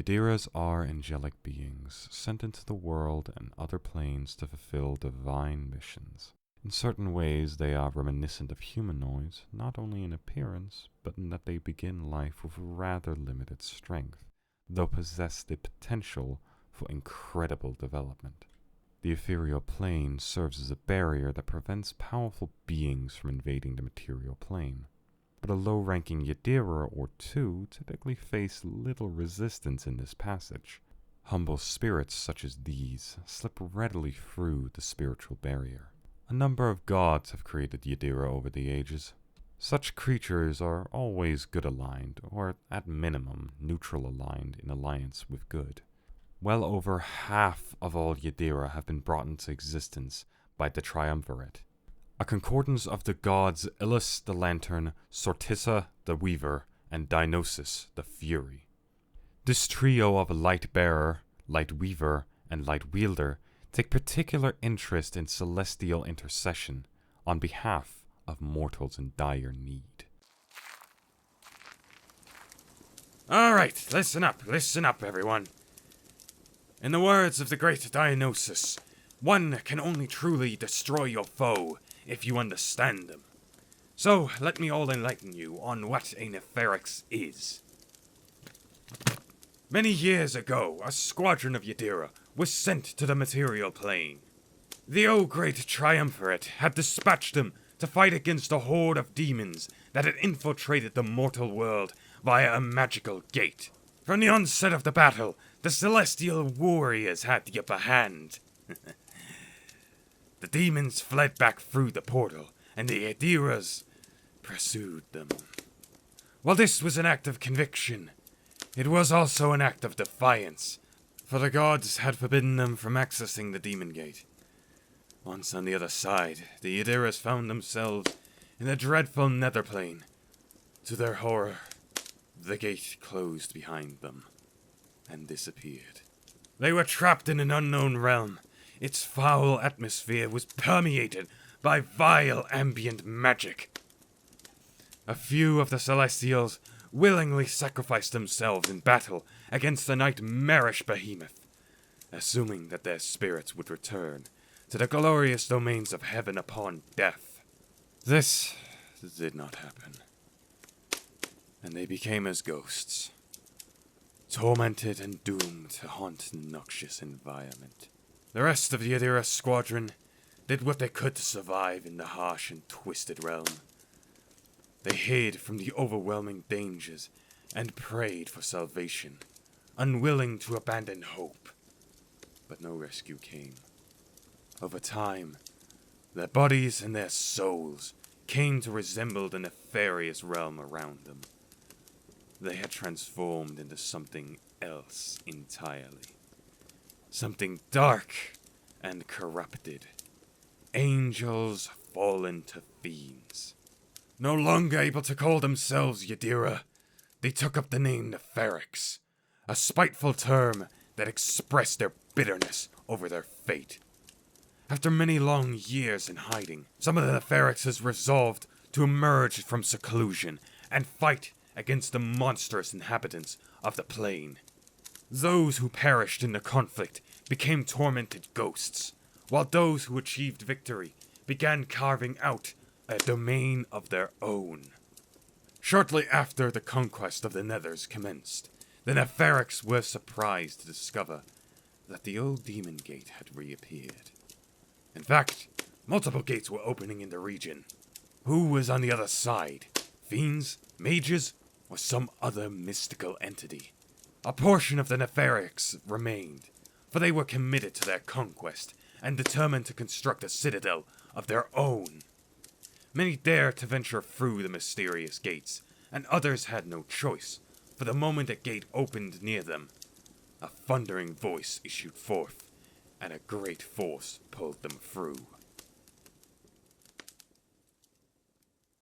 Yadiras are angelic beings sent into the world and other planes to fulfill divine missions. In certain ways, they are reminiscent of humanoids, not only in appearance, but in that they begin life with rather limited strength, though possess the potential for incredible development. The ethereal plane serves as a barrier that prevents powerful beings from invading the material plane. But a low-ranking Yadira or two typically face little resistance in this passage. Humble spirits such as these slip readily through the spiritual barrier. A number of gods have created Yadira over the ages. Such creatures are always good-aligned, or at minimum neutral-aligned in alliance with good. Well over half of all Yadira have been brought into existence by the Triumvirate, a concordance of the gods Illus the Lantern, Sortissa the Weaver, and Dionysus the Fury. This trio of Light Bearer, Light Weaver, and Light Wielder take particular interest in celestial intercession on behalf of mortals in dire need. Alright, listen up, everyone. In the words of the great Dionysus, one can only truly destroy your foe if you understand them. So, let me all enlighten you on what a Neferix is. Many years ago, a squadron of Yadira was sent to the material plane. The great Triumvirate had dispatched them to fight against a horde of demons that had infiltrated the mortal world via a magical gate. From the onset of the battle, the celestial warriors had the upper hand. The demons fled back through the portal, and the Yadiras pursued them. While this was an act of conviction, it was also an act of defiance, for the gods had forbidden them from accessing the demon gate. Once on the other side, the Yadiras found themselves in the dreadful netherplane. To their horror, the gate closed behind them and disappeared. They were trapped in an unknown realm. Its foul atmosphere was permeated by vile ambient magic. A few of the Celestials willingly sacrificed themselves in battle against the nightmarish behemoth, assuming that their spirits would return to the glorious domains of heaven upon death. This did not happen, and they became as ghosts, tormented and doomed to haunt an noxious environment. The rest of the Yadira squadron did what they could to survive in the harsh and twisted realm. They hid from the overwhelming dangers and prayed for salvation, unwilling to abandon hope. But no rescue came. Over time, their bodies and their souls came to resemble the nefarious realm around them. They had transformed into something else entirely. Something dark and corrupted. Angels fallen to fiends. No longer able to call themselves Yadira, they took up the name Neferix, a spiteful term that expressed their bitterness over their fate. After many long years in hiding, some of the Neferixes resolved to emerge from seclusion and fight against the monstrous inhabitants of the plane. Those who perished in the conflict became tormented ghosts, while those who achieved victory began carving out a domain of their own. Shortly after the conquest of the Nethers commenced, the Neferix were surprised to discover that the old demon gate had reappeared. In fact, multiple gates were opening in the region. Who was on the other side? Fiends? Mages? Or some other mystical entity? A portion of the Neferix remained, for they were committed to their conquest and determined to construct a citadel of their own. Many dared to venture through the mysterious gates, and others had no choice, for the moment a gate opened near them, a thundering voice issued forth, and a great force pulled them through.